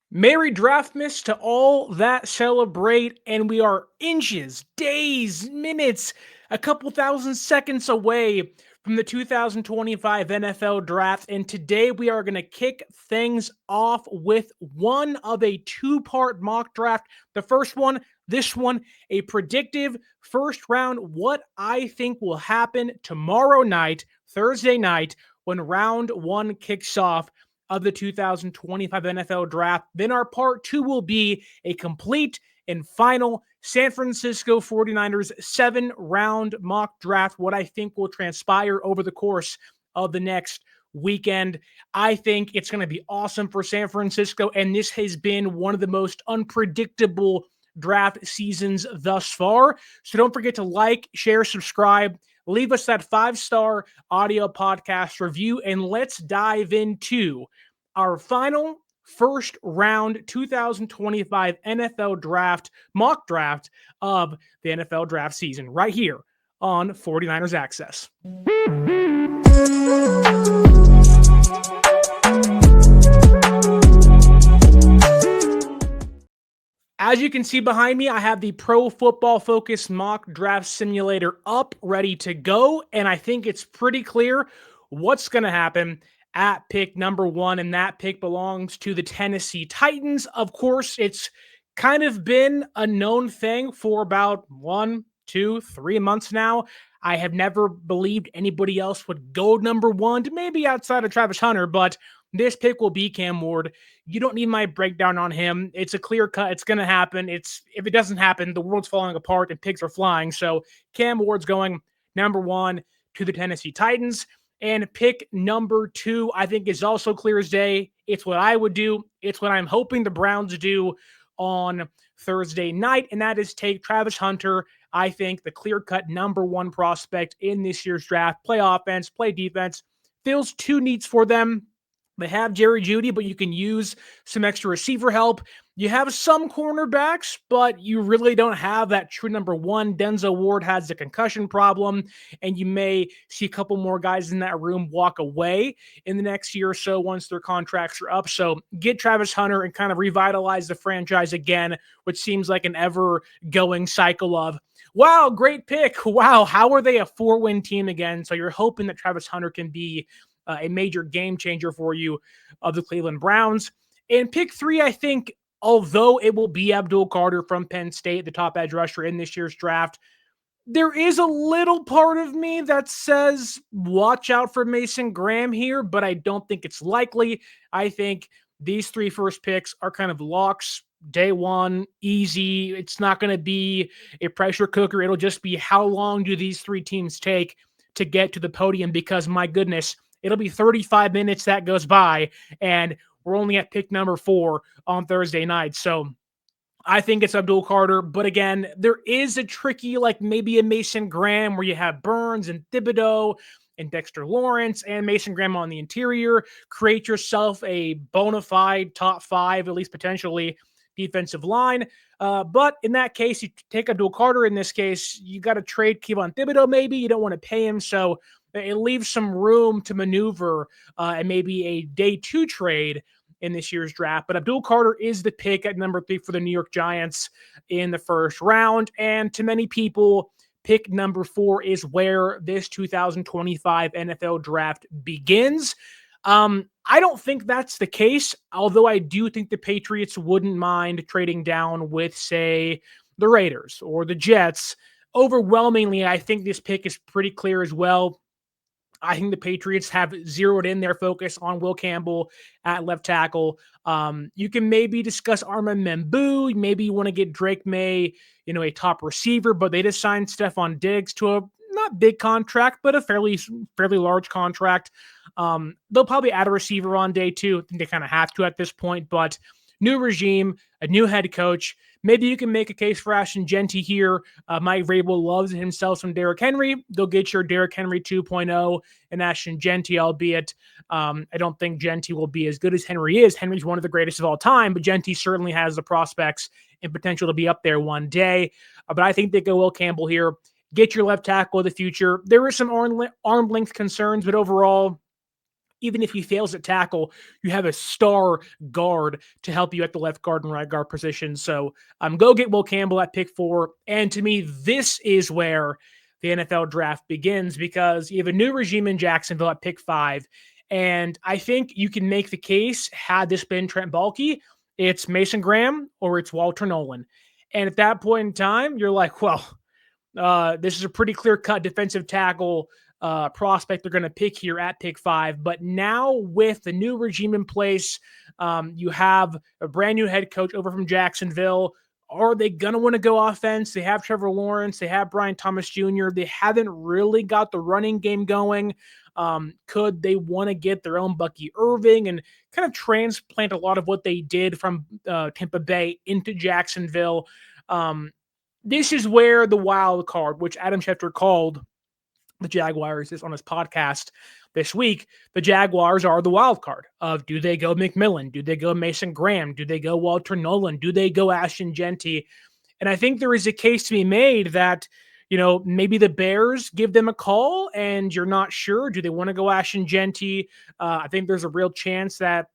Merry Draftmas to all that celebrate, and we are inches, days, minutes, a couple thousand seconds away from the 2025 NFL Draft. And today we are going to kick things off with one of a two-part mock draft. The first one, this one, a predictive first round, what I think will happen tomorrow night, Thursday night, when round one kicks off of the 2025 NFL Draft. Then our part two will be a complete and final San Francisco 49ers 7-round mock draft, what I think will transpire over the course of the next weekend. I think it's going to be awesome for San Francisco, and this has been one of the most unpredictable draft seasons thus far. So don't forget to like, share, subscribe, leave us that 5-star audio podcast review, and let's dive into our final first round 2025 NFL draft, mock draft of the NFL draft season right here on 49ers Access. As you can see behind me, I have the Pro Football Focus mock draft simulator up, ready to go, and I think it's pretty clear what's going to happen at pick number one, and that pick belongs to the Tennessee Titans. Of course, it's kind of been a known thing for about 1, 2, 3 months now. I have never believed anybody else would go number one, maybe outside of Travis Hunter, but this pick will be Cam Ward. You don't need my breakdown on him. It's a clear cut. It's going to happen. If it doesn't happen, the world's falling apart and pigs are flying. So Cam Ward's going number one to the Tennessee Titans. And pick number two, I think, is also clear as day. It's what I would do. It's what I'm hoping the Browns do on Thursday night, and that is take Travis Hunter. I think the clear-cut number one prospect in this year's draft. Play offense, play defense. Fills two needs for them. They have Jerry Jeudy, but you can use some extra receiver help. You have some cornerbacks, but you really don't have that true number one. Denzel Ward has the concussion problem, and you may see a couple more guys in that room walk away in the next year or so once their contracts are up. So get Travis Hunter and kind of revitalize the franchise again, which seems like an ever-going cycle of, wow, great pick. Wow, how are they a 4-win team again? So you're hoping that Travis Hunter can be a major game changer for you of the Cleveland Browns. In pick three, I think, although it will be Abdul from Penn State, the top edge rusher in this year's draft, there is a little part of me that says watch out for Mason Graham here, but I don't think it's likely. I think these three first picks are kind of locks. Day one, easy. It's not going to be a pressure cooker. It'll just be how long do these three teams take to get to the podium, because my goodness, it'll be 35 minutes that goes by, and we're only at pick number 4 on Thursday night. So I think it's Abdul Carter. But again, there is a tricky, like maybe a Mason Graham where you have Burns and Thibodeau and Dexter Lawrence and Mason Graham on the interior. Create yourself a bona fide top 5, at least potentially, defensive line. But in that case, you take Abdul Carter. In this case, you got to trade Kayvon Thibodeau maybe. You don't want to pay him. So it leaves some room to maneuver and maybe a day 2 trade in this year's draft. But Abdul Carter is the pick at number 3 for the New York Giants in the first round. And to many people, pick number 4 is where this 2025 NFL draft begins. I don't think that's the case, although I do think the Patriots wouldn't mind trading down with, say, the Raiders or the Jets. Overwhelmingly, I think this pick is pretty clear as well. I think the Patriots have zeroed in their focus on Will Campbell at left tackle. You can maybe discuss Armand Membou. Maybe you want to get Drake May, a top receiver, but they just signed Stephon Diggs to a not big contract, but a fairly large contract. They'll probably add a receiver on day 2. I think they kind of have to at this point, but new regime, a new head coach. Maybe you can make a case for Ashton Jeanty here. Mike Vrabel loves himself some Derrick Henry. They'll get your Derrick Henry 2.0 and Ashton Jeanty, albeit I don't think Jeanty will be as good as Henry is. Henry's one of the greatest of all time, but Jeanty certainly has the prospects and potential to be up there one day. But I think they go Will Campbell here. Get your left tackle of the future. There are some arm length concerns, but overall, even if he fails at tackle, you have a star guard to help you at the left guard and right guard position. So go get Will Campbell at pick 4. And to me, this is where the NFL draft begins, because you have a new regime in Jacksonville at pick 5. And I think you can make the case, had this been Trent Baalke, it's Mason Graham or it's Walter Nolan. And at that point in time, you're like, well, this is a pretty clear-cut defensive tackle prospect they're going to pick here at pick 5. But now with the new regime in place, you have a brand new head coach over from Jacksonville. Are they going to want to go offense? They have Trevor Lawrence. They have Brian Thomas Jr. They haven't really got the running game going. Could they want to get their own Bucky Irving and kind of transplant a lot of what they did from Tampa Bay into Jacksonville? This is where the wild card, which Adam Schefter called the Jaguars is on his podcast this week, the Jaguars are the wild card of, do they go McMillan? Do they go Mason Graham? Do they go Walter Nolan? Do they go Ashton Jeanty? And I think there is a case to be made that, maybe the Bears give them a call and you're not sure. Do they want to go Ashton Jeanty? I think there's a real chance that,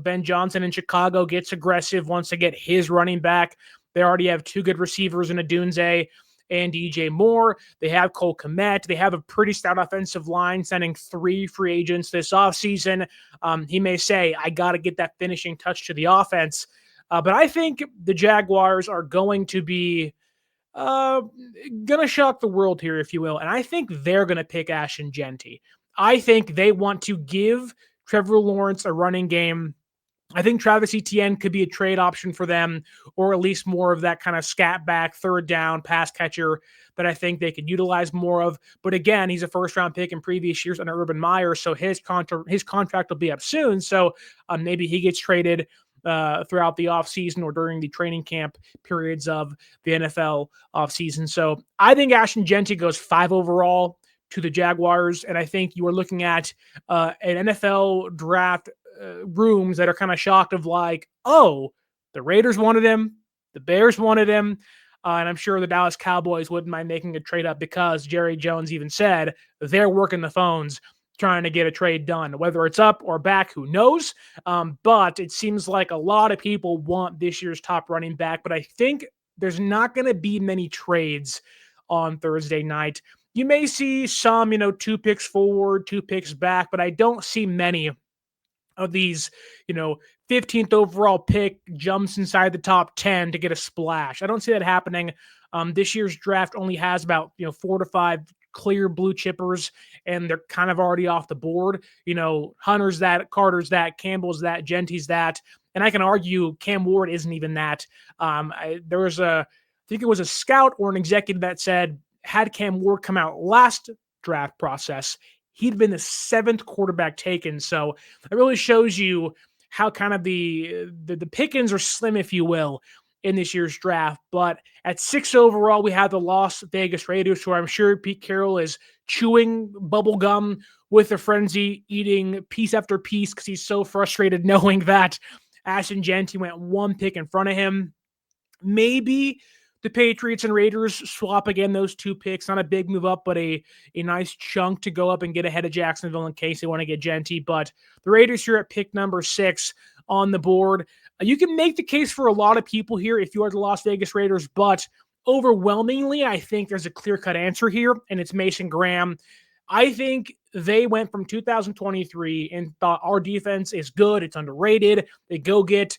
Ben Johnson in Chicago gets aggressive, wants to get his running back. They already have 2 good receivers in Adunze and DJ Moore. They have Cole Kmet. They have a pretty stout offensive line, sending 3 free agents this offseason. He may say, I got to get that finishing touch to the offense. But I think the Jaguars are going to be going to shock the world here, if you will. And I think they're going to pick Ashton Jeanty. I think they want to give Trevor Lawrence a running game. I think Travis Etienne could be a trade option for them, or at least more of that kind of scat back, third down pass catcher that I think they could utilize more of. But again, he's a first-round pick in previous years under Urban Meyer, so his contract will be up soon. So maybe he gets traded throughout the offseason or during the training camp periods of the NFL offseason. So I think Ashton Jeanty goes 5 overall to the Jaguars, and I think you are looking at an NFL draft rooms that are kind of shocked of like, oh, the Raiders wanted him, the Bears wanted him, and I'm sure the Dallas Cowboys wouldn't mind making a trade up, because Jerry Jones even said they're working the phones trying to get a trade done. Whether it's up or back, who knows? But it seems like a lot of people want this year's top running back, but I think there's not going to be many trades on Thursday night. You may see some, 2 picks forward, 2 picks back, but I don't see many of these, 15th overall pick jumps inside the top 10 to get a splash. I don't see that happening. This year's draft only has about, 4 to 5 clear blue chippers, and they're kind of already off the board. Hunter's that, Carter's that, Campbell's that, Jeanty's that. And I can argue Cam Ward isn't even that. I think it was a scout or an executive that said, had Cam Ward come out last draft process, he'd been the 7th quarterback taken. So it really shows you how kind of the pickings are slim, if you will, in this year's draft. But at 6 overall, we have the Las Vegas Raiders, who I'm sure Pete Carroll is chewing bubble gum with a frenzy, eating piece after piece, because he's so frustrated knowing that Ashton Jeanty went 1 pick in front of him. Maybe the Patriots and Raiders swap again those 2 picks. Not a big move up, but a nice chunk to go up and get ahead of Jacksonville in case they want to get Jeanty. But the Raiders here at pick number 6 on the board. You can make the case for a lot of people here if you are the Las Vegas Raiders, but overwhelmingly, I think there's a clear-cut answer here, and it's Mason Graham. I think they went from 2023 and thought our defense is good, it's underrated. They go get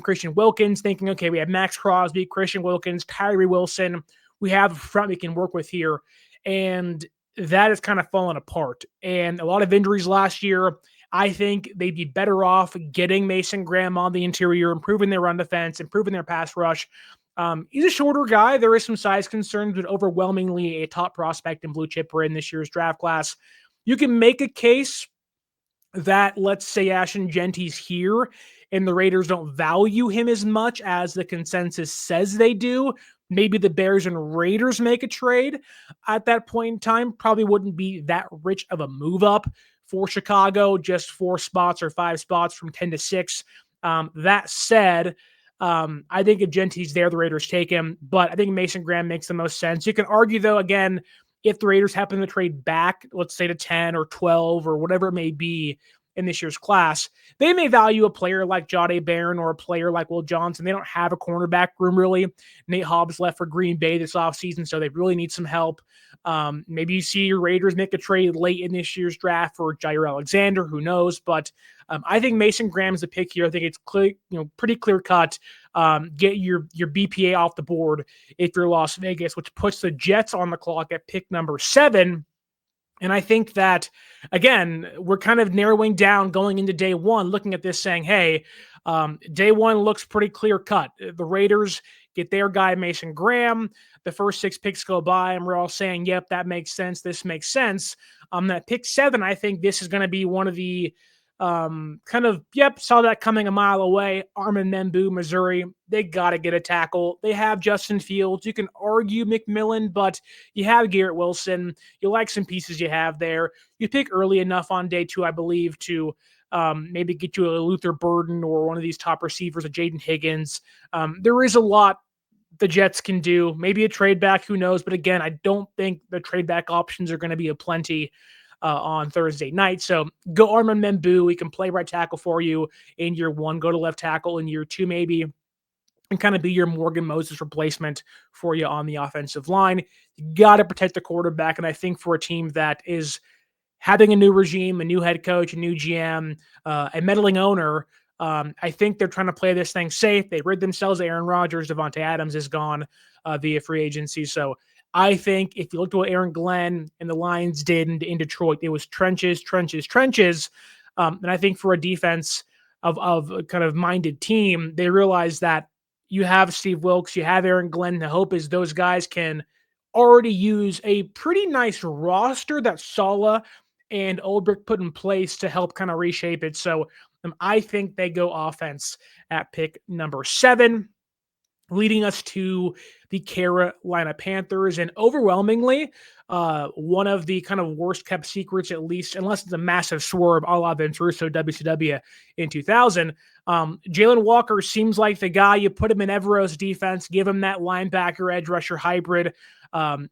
Christian Wilkins, thinking, okay, we have Max Crosby, Christian Wilkins, Tyree Wilson. We have a front we can work with here. And that has kind of fallen apart. And a lot of injuries last year. I think they'd be better off getting Mason Graham on the interior, improving their run defense, improving their pass rush. He's a shorter guy. There is some size concerns, but overwhelmingly a top prospect in blue chipper in this year's draft class. You can make a case that, let's say, Ashton Jeanty's here and the Raiders don't value him as much as the consensus says they do. Maybe the Bears and Raiders make a trade at that point in time. Probably wouldn't be that rich of a move up for Chicago, just 4 spots or 5 spots from 10 to 6. That said, I think if Jeanty's there, the Raiders take him, but I think Mason Graham makes the most sense. You can argue, though, again, if the Raiders happen to trade back, let's say to 10 or 12 or whatever it may be, in this year's class. They may value a player like Jahdae Barron or a player like Will Johnson. They don't have a cornerback room really. Nate Hobbs left for Green Bay this offseason, so they really need some help. Maybe you see your Raiders make a trade late in this year's draft for Jair Alexander. Who knows? But I think Mason Graham's the pick here. I think it's clear, pretty clear cut. Get your BPA off the board if you're Las Vegas, which puts the Jets on the clock at pick number 7. And I think that, again, we're kind of narrowing down going into day one, looking at this saying, hey, day one looks pretty clear cut. The Raiders get their guy, Mason Graham. The first 6 picks go by, and we're all saying, yep, that makes sense. This makes sense. That pick 7, I think this is going to be one of the saw that coming a mile away. Armin Membu, Missouri. They got to get a tackle. They have Justin Fields. You can argue McMillan, but you have Garrett Wilson. You like some pieces you have there. You pick early enough on day 2, I believe, to maybe get you a Luther Burden or one of these top receivers, a Jaden Higgins. There is a lot the Jets can do. Maybe a trade back, who knows? But again, I don't think the trade back options are going to be aplenty on Thursday night. So go Armin Membu. He can play right tackle for you in year 1. Go to left tackle in year 2, maybe, and kind of be your Morgan Moses replacement for you on the offensive line. You got to protect the quarterback. And I think for a team that is having a new regime, a new head coach, a new GM, a meddling owner, I think they're trying to play this thing safe. They rid themselves of Aaron Rodgers. Devontae Adams is gone via free agency. So I think if you look at what Aaron Glenn and the Lions did in Detroit, it was trenches. And I think for a defense of a kind of minded team, they realize that you have Steve Wilks, you have Aaron Glenn. The hope is those guys can already use a pretty nice roster that Saleh and Ulbrich put in place to help kind of reshape it. So I think they go offense at pick number 7. Leading us to the Carolina Panthers. And overwhelmingly, one of the kind of worst kept secrets, at least, unless it's a massive swerve a la Vince Russo WCW in 2000. Jalen Walker seems like the guy. You put him in Evero's defense, give him that linebacker edge rusher hybrid.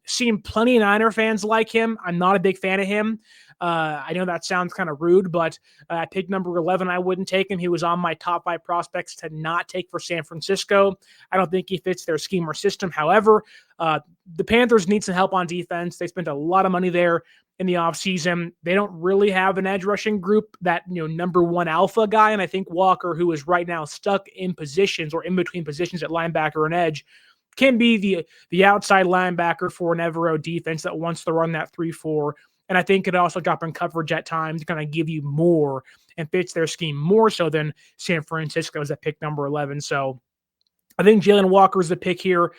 Seen plenty of Niner fans like him. I'm not a big fan of him. I know that sounds kind of rude, but at pick number 11, I wouldn't take him. He was on my top 5 prospects to not take for San Francisco. I don't think he fits their scheme or system. However, the Panthers need some help on defense. They spent a lot of money there in the offseason. They don't really have an edge rushing group, that number 1 alpha guy. And I think Walker, who is right now stuck in positions or in between positions at linebacker and edge, can be the outside linebacker for an Evero defense that wants to run that 3-4. And I think it also drop in coverage at times to kind of give you more and fits their scheme more so than San Francisco's at pick number 11. So I think Jalen Walker is the pick here.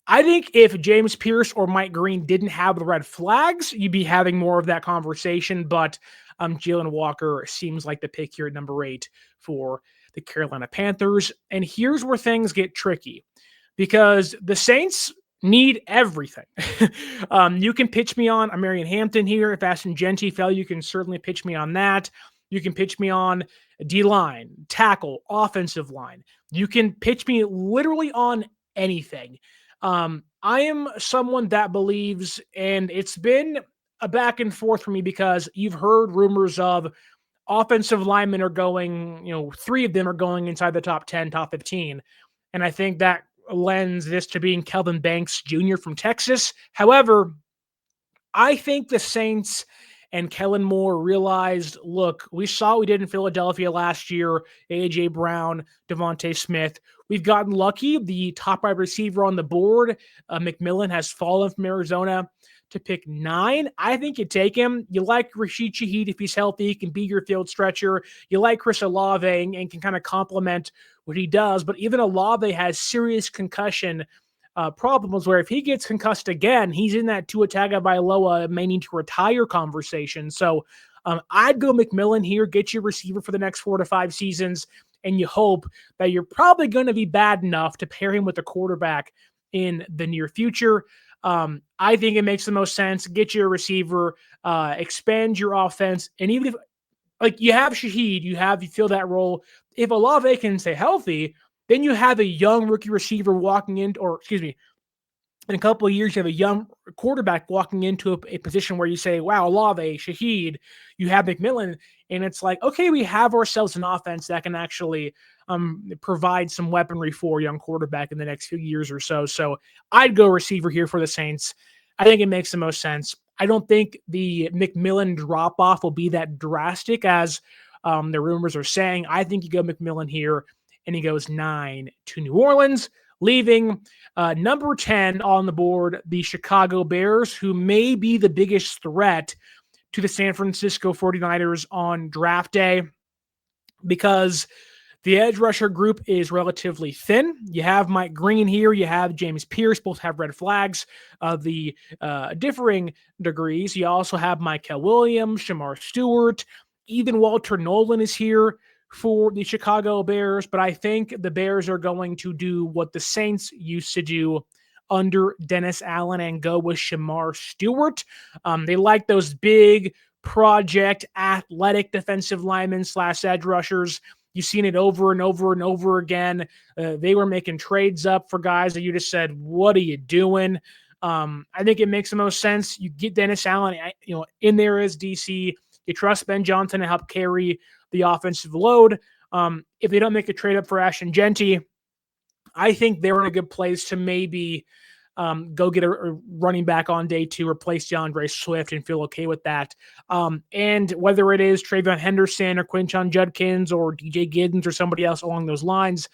I think if James Pierce or Mike Green didn't have the red flags, you'd be having more of that conversation. But Jalen Walker seems like the pick here at number 8 for the Carolina Panthers. And here's where things get tricky, because the Saints need everything. You can pitch me on Marion Hampton here. If Ashton Jeanty fell, you can certainly pitch me on that. You can pitch me on D-line, tackle, offensive line. You can pitch me literally on anything. I am someone that believes, and it's been a back and forth for me because you've heard rumors of offensive linemen are going, 3 of them are going inside the top 10, top 15. And I think that lends this to being Kelvin Banks Jr. from Texas. However, I think the Saints and Kellen Moore realized, look, we saw what we did in Philadelphia last year, A.J. Brown, Devontae Smith. We've gotten lucky. The top wide receiver on the board, McMillan, has fallen from Arizona to pick 9. I think you take him. You like Rashid Shaheed if he's healthy. He can be your field stretcher. You like Chris Olave and can kind of complement what he does. But even Olave has serious concussion problems where if he gets concussed again, he's in that Tua Tagovailoa may need to retire conversation. So I'd go McMillan here, get your receiver for the next 4 to 5 seasons, and you hope that you're probably going to be bad enough to pair him with a quarterback in the near future. I think it makes the most sense. Get your receiver, expand your offense. And even if you have Shaheed, you fill that role. If Olave can stay healthy, then you have a young rookie receiver walking in, in a couple of years, you have a young quarterback walking into a position where you say, wow, Olave, Shaheed, you have McMillan. And it's like, okay, we have ourselves an offense that can actually provide some weaponry for a young quarterback in the next few years or so. So I'd go receiver here for the Saints. I think it makes the most sense. I don't think the McMillan drop-off will be that drastic as the rumors are saying. I think you go McMillan here, and he goes 9 to New Orleans, leaving number 10 on the board, the Chicago Bears, who may be the biggest threat to the San Francisco 49ers on draft day because the edge rusher group is relatively thin. You have Mike Green here. You have James Pierce. Both have red flags of the differing degrees. You also have Mykel Williams, Shamar Stewart. Even Walter Nolan is here for the Chicago Bears. But I think the Bears are going to do what the Saints used to do under Dennis Allen and go with Shamar Stewart. They like those big project athletic defensive linemen / edge rushers. You've seen it over and over and over again. They were making trades up for guys that you just said, what are you doing? I think it makes the most sense. You get Dennis Allen, in there as DC. You trust Ben Johnson to help carry the offensive load. If they don't make a trade up for Ashton Jeanty, I think they're in a good place to maybe go get a running back on day 2, replace DeAndre Swift and feel okay with that. And whether it is Trayvon Henderson or Quinshon Judkins or DJ Giddens or somebody else along those lines,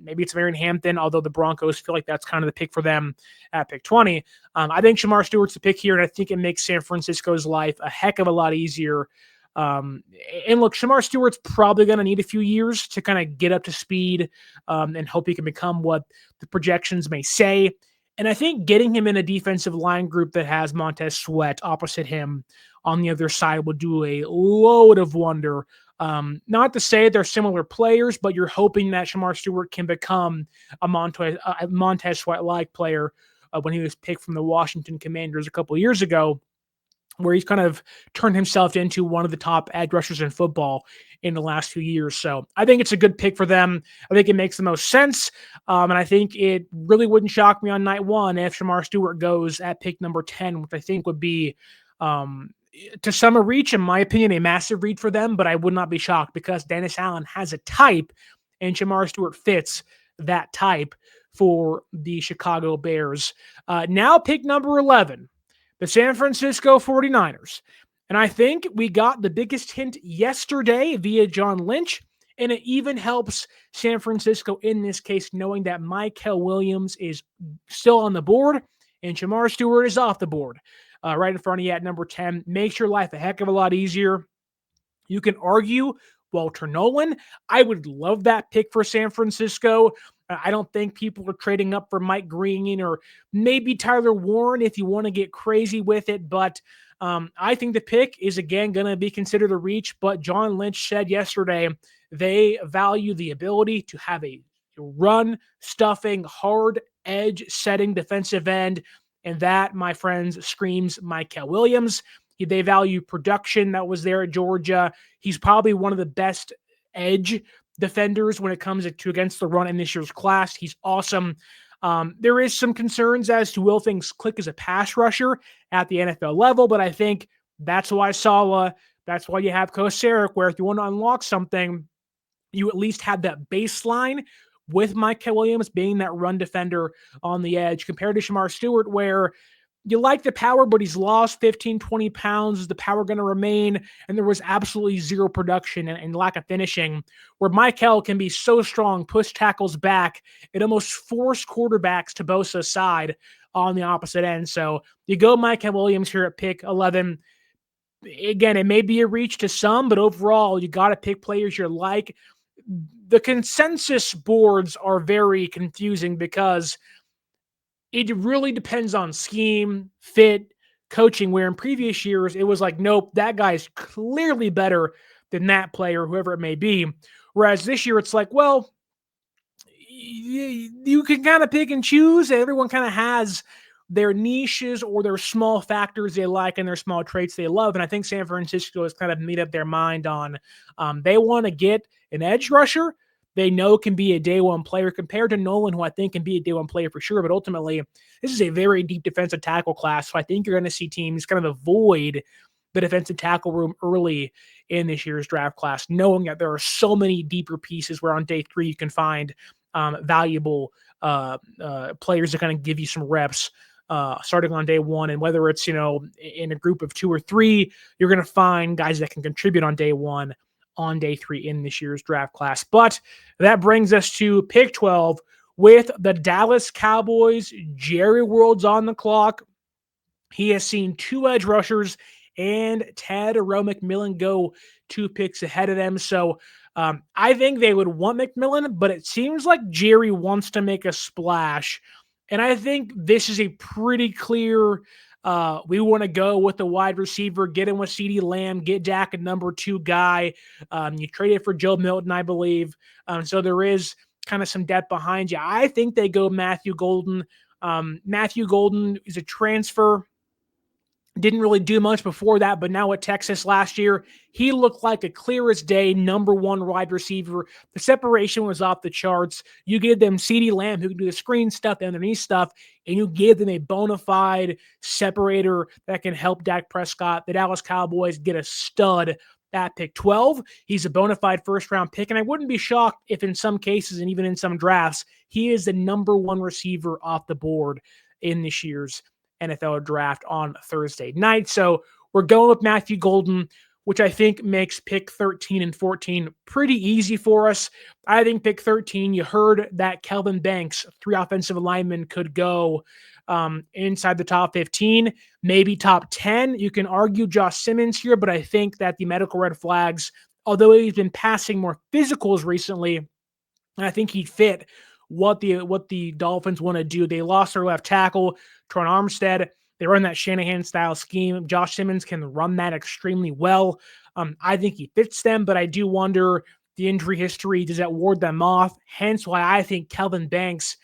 maybe it's Marion Hampton, although the Broncos feel like that's kind of the pick for them at pick 20. I think Shamar Stewart's the pick here, and I think it makes San Francisco's life a heck of a lot easier. And look, Shamar Stewart's probably going to need a few years to kind of get up to speed and hope he can become what the projections may say. And I think getting him in a defensive line group that has Montez Sweat opposite him on the other side will do a load of wonder. Not to say they're similar players, but you're hoping that Shamar Stewart can become a Montez Sweat-like player when he was picked from the Washington Commanders a couple of years ago, where he's kind of turned himself into one of the top edge rushers in football in the last few years. So I think it's a good pick for them. I think it makes the most sense. And I think it really wouldn't shock me on night 1 if Shamar Stewart goes at pick number 10, which I think would be, to some a reach, in my opinion, a massive read for them, but I would not be shocked because Dennis Allen has a type and Shamar Stewart fits that type for the Chicago Bears. Now pick number 11. The San Francisco 49ers. And I think we got the biggest hint yesterday via John Lynch, and it even helps San Francisco in this case knowing that Mykel Williams is still on the board and Shamar Stewart is off the board. Right in front of you at number 10. Makes your life a heck of a lot easier. You can argue Walter Nolan. I would love that pick for San Francisco. I don't think people are trading up for Mike Green or maybe Tyler Warren if you want to get crazy with it. But I think the pick is, again, going to be considered a reach. But John Lynch said yesterday they value the ability to have a run-stuffing, hard edge-setting defensive end. And that, my friends, screams Mykel Williams. They value production that was there at Georgia. He's probably one of the best edge defenders when it comes to against the run in this year's class. He's awesome. There is some concerns as to will things click as a pass rusher at the NFL level, but I think that's why that's why you have Kosaric, where if you want to unlock something, you at least have that baseline with Mykel Williams being that run defender on the edge compared to Shamar Stewart, where you like the power, but he's lost 15, 20 pounds. Is the power going to remain? And there was absolutely zero production and lack of finishing, where Mykel can be so strong, push tackles back, it almost forced quarterbacks to Bosa's side on the opposite end. So you go Mykel Williams here at pick 11. Again, it may be a reach to some, but overall, you got to pick players you like. The consensus boards are very confusing because it really depends on scheme, fit, coaching, where in previous years, it was like, nope, that guy's clearly better than that player, whoever it may be. Whereas this year, it's like, well, you can kind of pick and choose. Everyone kind of has their niches or their small factors they like and their small traits they love. And I think San Francisco has kind of made up their mind on they want to get an edge rusher they know can be a day one player compared to Nolan, who I think can be a day one player for sure. But ultimately, this is a very deep defensive tackle class. So I think you're going to see teams kind of avoid the defensive tackle room early in this year's draft class, knowing that there are so many deeper pieces where on day 3 you can find valuable players that kind of give you some reps starting on day 1. And whether it's, in a group of 2 or 3, you're going to find guys that can contribute on day 1, on day 3 in this year's draft class. But that brings us to pick 12 with the Dallas Cowboys. Jerry World's on the clock. He has seen 2 edge rushers and Tedero McMillan go 2 picks ahead of them. So I think they would want McMillan, but it seems like Jerry wants to make a splash. And I think this is a pretty clear, we want to go with the wide receiver, get him with CeeDee Lamb, get Dak a number 2 guy. You traded for Joe Milton, I believe. So there is kind of some depth behind you. I think they go Matthew Golden. Matthew Golden is a transfer. Didn't really do much before that, but now at Texas last year, he looked like a clear as day number 1 wide receiver. The separation was off the charts. You give them CeeDee Lamb, who can do the screen stuff, the underneath stuff, and you give them a bona fide separator that can help Dak Prescott. The Dallas Cowboys get a stud at pick 12. He's a bona fide first-round pick, and I wouldn't be shocked if in some cases and even in some drafts, he is the number 1 receiver off the board in this year's NFL draft on Thursday night. So we're going with Matthew Golden, which I think makes pick 13 and 14 pretty easy for us. I think pick 13, you heard that Kelvin Banks, 3 offensive linemen, could go inside the top 15, maybe top 10. You can argue Josh Simmons here, but I think that the medical red flags, although he's been passing more physicals recently, and I think he'd fit what the Dolphins want to do. They lost their left tackle, Tron Armstead. They run that Shanahan style scheme. Josh Simmons can run that extremely well. I think he fits them, but I do wonder the injury history, does that ward them off? Hence why I think Kelvin Banks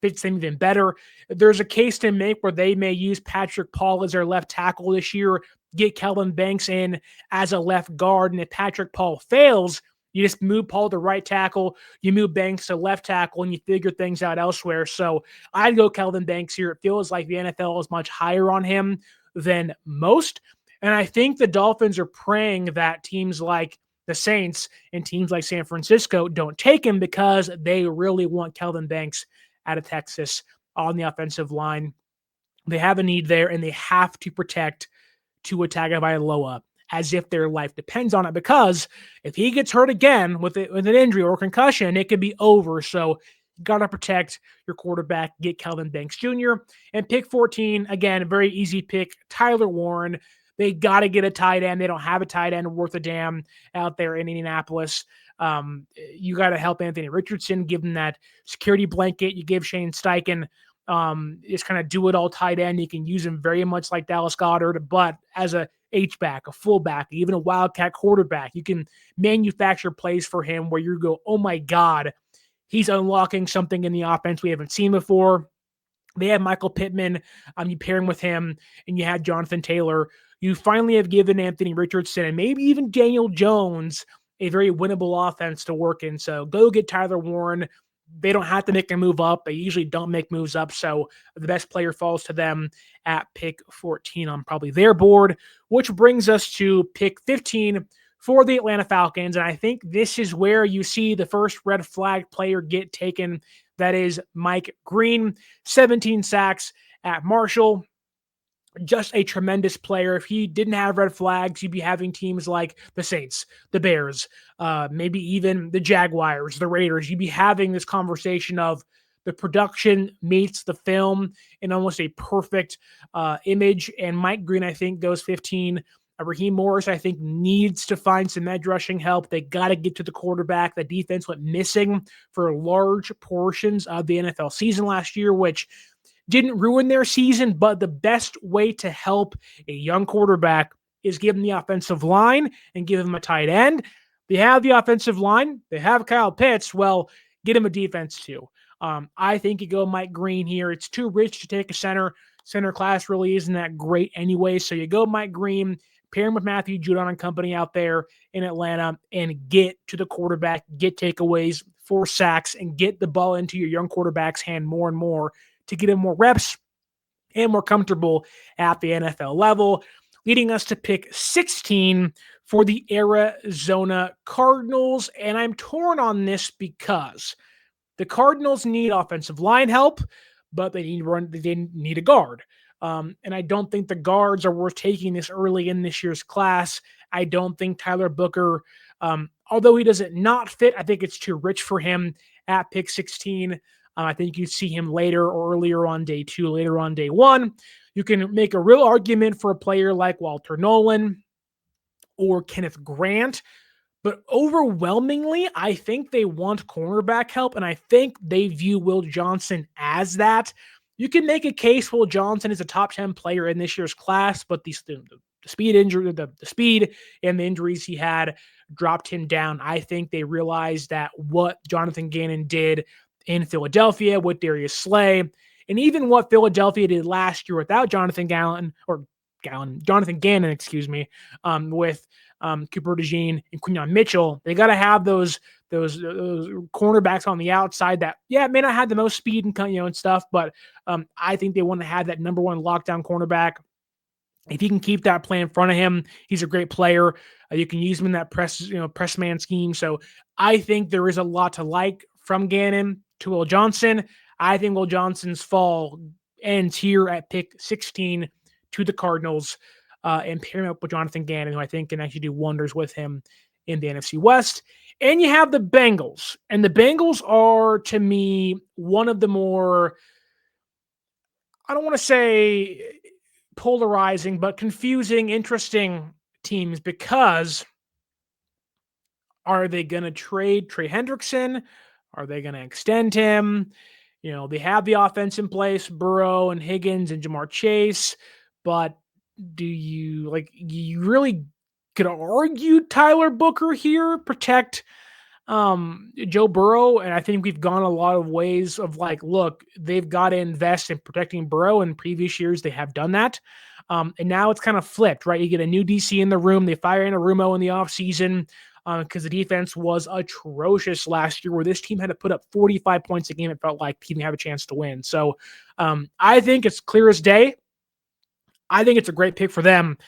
fits them even better. There's a case to make where they may use Patrick Paul as their left tackle this year, get Kelvin Banks in as a left guard, and if Patrick Paul fails, you just move Paul to right tackle, you move Banks to left tackle, and you figure things out elsewhere. So I'd go Kelvin Banks here. It feels like the NFL is much higher on him than most. And I think the Dolphins are praying that teams like the Saints and teams like San Francisco don't take him because they really want Kelvin Banks out of Texas on the offensive line. They have a need there, and they have to protect Tua Tagovailoa as if their life depends on it, because if he gets hurt again with an injury or concussion, it could be over. So you got to protect your quarterback, get Kelvin Banks Jr. And pick 14, again, a very easy pick, Tyler Warren. They got to get a tight end. They don't have a tight end worth a damn out there in Indianapolis. You got to help Anthony Richardson, give him that security blanket. You give Shane Steichen just kind of do-it-all tight end. You can use him very much like Dallas Goedert, but as a H-back, a fullback, even a wildcat quarterback, you can manufacture plays for him where you go, oh my God, he's unlocking something in the offense we haven't seen before. They have Michael Pittman. You pair him with him, and you had Jonathan Taylor. You finally have given Anthony Richardson and maybe even Daniel Jones a very winnable offense to work in. So go get Tyler Warren. They don't have to make a move up. They usually don't make moves up. So the best player falls to them at pick 14 on probably their board, which brings us to pick 15 for the Atlanta Falcons. And I think this is where you see the first red flag player get taken. That is Mike Green, 17 sacks at Marshall. Just a tremendous player. If he didn't have red flags, you'd be having teams like the Saints, the Bears, maybe even the Jaguars, the Raiders. You'd be having this conversation of the production meets the film in almost a perfect image. And Mike Green, I think, goes 15. Raheem Morris, I think, needs to find some edge rushing help. They got to get to the quarterback. The defense went missing for large portions of the NFL season last year, which didn't ruin their season, but the best way to help a young quarterback is give him the offensive line and give him a tight end. They have the offensive line. They have Kyle Pitts. Well, get him a defense too. I think you go Mike Green here. It's too rich to take a center. Center class really isn't that great anyway. So you go Mike Green, pair him with Matthew Judon and company out there in Atlanta, and get to the quarterback, get takeaways, force sacks, and get the ball into your young quarterback's hand more and more to get him more reps and more comfortable at the NFL level. leading us to pick 16 for the Arizona Cardinals. And I'm torn on this because the Cardinals need offensive line help, but they need a guard. And I don't think the guards are worth taking this early in this year's class. I don't think Tyler Booker, although he doesn't not fit, I think it's too rich for him at pick 16. I think you see him later or earlier on day 2, later on day 1. You can make a real argument for a player like Walter Nolan or Kenneth Grant. But overwhelmingly, I think they want cornerback help, and I think they view Will Johnson as that. You can make a case Will Johnson is a top 10 player in this year's class, but the speed injury, the speed and the injuries he had dropped him down. I think they realized that what Jonathan Gannon did in Philadelphia with Darius Slay, and even what Philadelphia did last year without Jonathan Gannon, with Cooper DeJean and Quinyon Mitchell, they got to have those cornerbacks on the outside that, may not have the most speed and stuff, but I think they want to have that number one lockdown cornerback. If he can keep that play in front of him, he's a great player. You can use him in that press man scheme. So I think there is a lot to like from Gannon to Will Johnson. I think Will Johnson's fall ends here at pick 16 to the Cardinals, and pair him up with Jonathan Gannon, who I think can actually do wonders with him in the NFC West. And you have the Bengals. And the Bengals are, to me, one of the more, I don't want to say polarizing, but confusing, interesting teams, because are they going to trade Trey Hendrickson? Are they going to extend him? They have the offense in place, Burrow and Higgins and Jamar Chase, but do you really could argue Tyler Booker here, protect Joe Burrow? And I think we've gone a lot of ways of look, they've got to invest in protecting Burrow. In previous years, they have done that. And now it's kind of flipped, right? You get a new DC in the room. They fire Anarumo in the offseason because the defense was atrocious last year, where this team had to put up 45 points a game. It felt like he didn't have a chance to win. So I think it's clear as day. I think it's a great pick for them.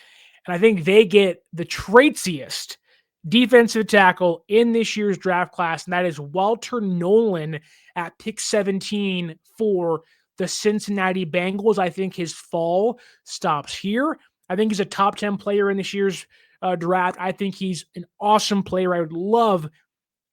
And I think they get the traitsiest defensive tackle in this year's draft class, and that is Walter Nolan at pick 17 for the Cincinnati Bengals. I think his fall stops here. I think he's a top 10 player in this year's draft. I think he's an awesome player. I would love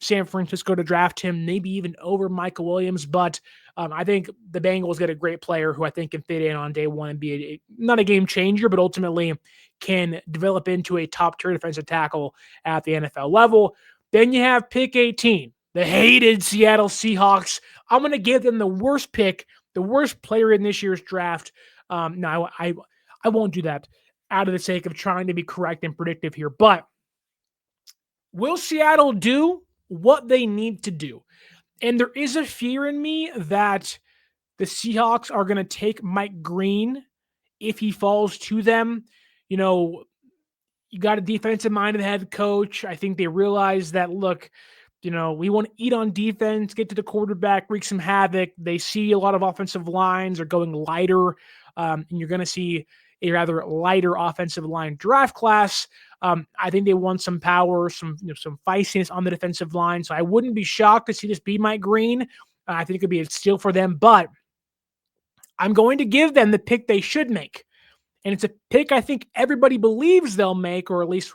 San Francisco to draft him, maybe even over Michael Williams, but I think the Bengals get a great player who I think can fit in on day one and be not a game changer, but ultimately can develop into a top-tier defensive tackle at the NFL level. Then you have pick 18, the hated Seattle Seahawks. I'm going to give them the worst pick, the worst player in this year's draft. No, I won't do that out of the sake of trying to be correct and predictive here, but will Seattle do what they need to do? And there is a fear in me that the Seahawks are going to take Mike Green if he falls to them. You got a defensive-minded head coach. I think they realize that, look, we want to eat on defense, get to the quarterback, wreak some havoc. They see a lot of offensive lines are going lighter, and you're going to see a rather lighter offensive line draft class. I think they want some power, some feistiness on the defensive line. So I wouldn't be shocked to see this be Mike Green. I think it could be a steal for them, but I'm going to give them the pick they should make. And it's a pick I think everybody believes they'll make, or at least,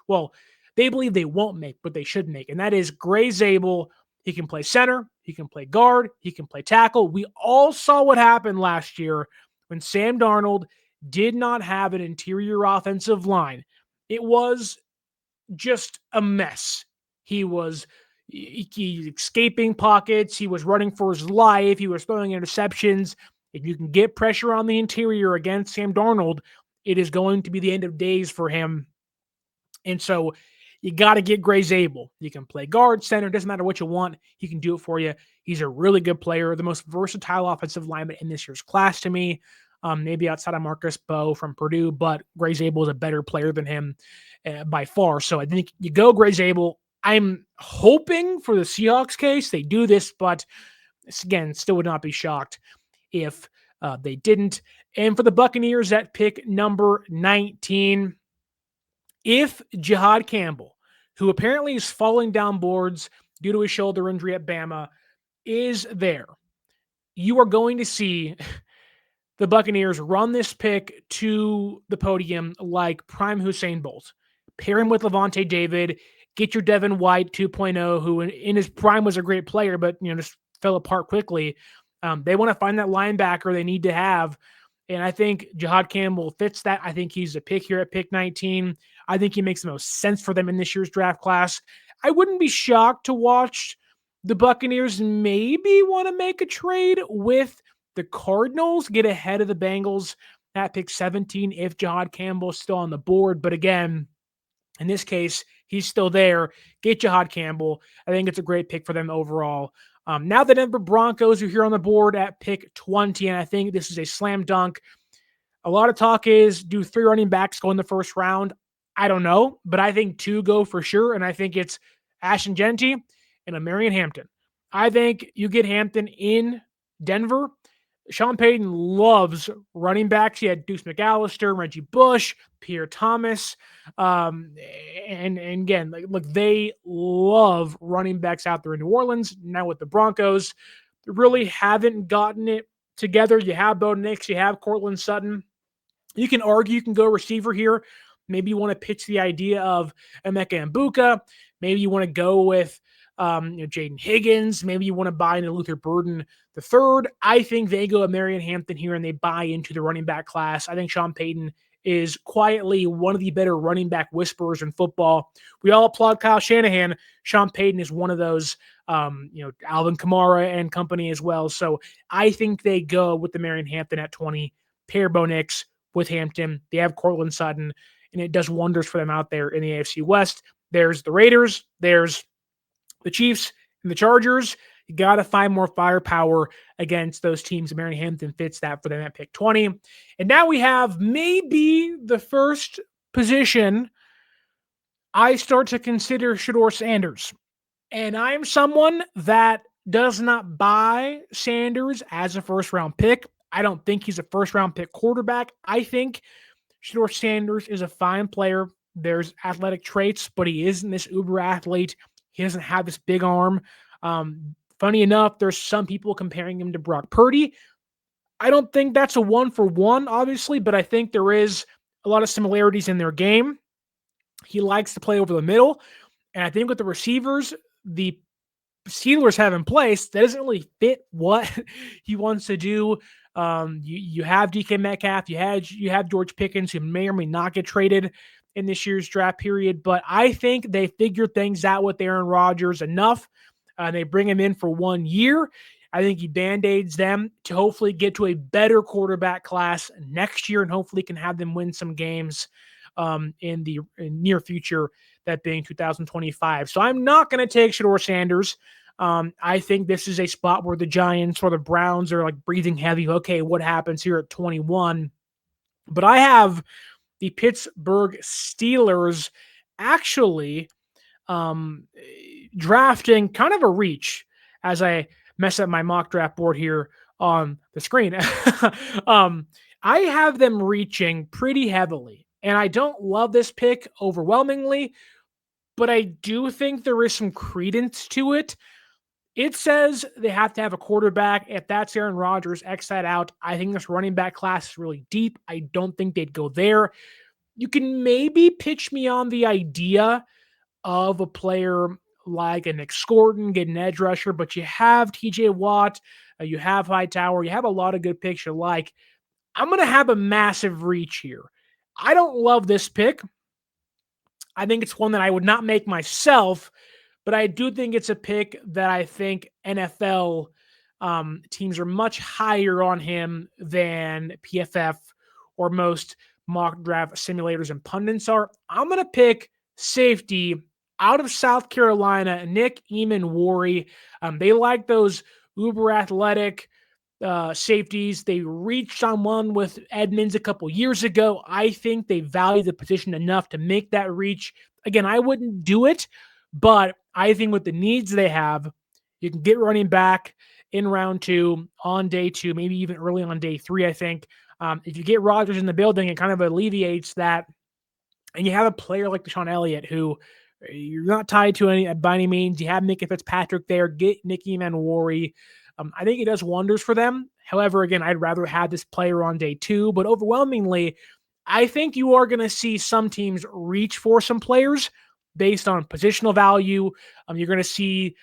they believe they won't make, but they should make. And that is Gray Zabel. He can play center. He can play guard. He can play tackle. We all saw what happened last year when Sam Darnold did not have an interior offensive line. It was just a mess. He was escaping pockets. He was running for his life. He was throwing interceptions. If you can get pressure on the interior against Sam Darnold, it is going to be the end of days for him. And so you got to get Gray Zabel. You can play guard, center, doesn't matter what you want. He can do it for you. He's a really good player, the most versatile offensive lineman in this year's class to me. Maybe outside of Marcus Bowe from Purdue, but Gray Zabel is a better player than him by far. So I think you go Gray Zabel. I'm hoping for the Seahawks case they do this, but again, still would not be shocked if they didn't. And for the Buccaneers at pick number 19, If Jihad Campbell, who apparently is falling down boards due to his shoulder injury at Bama, is there, you are going to see the Buccaneers run this pick to the podium like prime Hussein Bolt. Pair him with Levante David, get your Devin White 2.0, who in his prime was a great player, but just fell apart quickly. They want to find that linebacker they need to have. And I think Jihad Campbell fits that. I think he's a pick here at pick 19. I think he makes the most sense for them in this year's draft class. I wouldn't be shocked to watch the Buccaneers maybe want to make a trade with the Cardinals, get ahead of the Bengals at pick 17 if Jihad Campbell is still on the board. But again, in this case, he's still there. Get Jihad Campbell. I think it's a great pick for them overall. Now the Denver Broncos are here on the board at pick 20, and I think this is a slam dunk. A lot of talk is, do 3 running backs go in the first round? I don't know, but I think 2 go for sure, and I think it's Ashton Jeanty and Marion Hampton. I think you get Hampton in Denver. Sean Payton loves running backs. He had Deuce McAllister, Reggie Bush, Pierre Thomas. And again, look, they love running backs out there in New Orleans. Now with the Broncos, they really haven't gotten it together. You have Bo Nix, you have Cortland Sutton. You can argue you can go receiver here. Maybe you want to pitch the idea of Emeka Mbuka. Maybe you want to go with Jaden Higgins. Maybe you want to buy into Luther Burden the third. I think they go with Marion Hampton here and they buy into the running back class. I think Sean Payton is quietly one of the better running back whisperers in football. We all applaud Kyle Shanahan. Sean Payton is one of those, Alvin Kamara and company as well. So I think they go with the Marion Hampton at 20, pair Bo Nix with Hampton. They have Cortland Sutton, and it does wonders for them out there in the AFC West. There's the Raiders. There's the Chiefs and the Chargers. You got to find more firepower against those teams. Marion Hampton fits that for them at pick 20. And now we have maybe the first position I start to consider Shedeur Sanders. And I'm someone that does not buy Sanders as a first-round pick. I don't think he's a first-round pick quarterback. I think Shedeur Sanders is a fine player. There's athletic traits, but he isn't this uber athlete. He doesn't have this big arm. Funny enough, there's some people comparing him to Brock Purdy. I don't think that's a one-for-one, obviously, but I think there is a lot of similarities in their game. He likes to play over the middle, and I think with the receivers the Steelers have in place, that doesn't really fit what he wants to do. You have DK Metcalf, you have George Pickens, who may or may not get traded in this year's draft period, but I think they figured things out with Aaron Rodgers enough. They bring him in for 1 year. I think he band-aids them to hopefully get to a better quarterback class next year and hopefully can have them win some games in the near future, that being 2025. So I'm not going to take Shedeur Sanders. I think this is a spot where the Giants or the Browns are like breathing heavy. Okay, what happens here at 21? But I have the Pittsburgh Steelers actually drafting kind of a reach as I mess up my mock draft board here on the screen. I have them reaching pretty heavily, and I don't love this pick overwhelmingly, but I do think there is some credence to it. It says they have to have a quarterback. If that's Aaron Rodgers, X that out. I think this running back class is really deep. I don't think they'd go there. You can maybe pitch me on the idea of a player like a Nick Scorton, get an edge rusher, but you have TJ Watt, you have Hightower, you have a lot of good picks you like. I'm going to have a massive reach here. I don't love this pick. I think it's one that I would not make myself, but I do think it's a pick that I think NFL teams are much higher on him than PFF or most mock draft simulators and pundits are. I'm going to pick safety out of South Carolina, Nick Eamon-Worry. They like those uber athletic safeties. They reached on one with Edmonds a couple years ago. I think they value the position enough to make that reach. Again, I wouldn't do it, but I think with the needs they have, you can get running back in round 2, on day 2, maybe even early on day 3, I think. If you get Rodgers in the building, it kind of alleviates that And you have a player like Deshaun Elliott, who you're not tied to any by any means. You have Nick Fitzpatrick there. Get Nicky Manwari. I think it does wonders for them. However, again, I'd rather have this player on day 2. But overwhelmingly, I think you are going to see some teams reach for some players based on positional value. You're going to see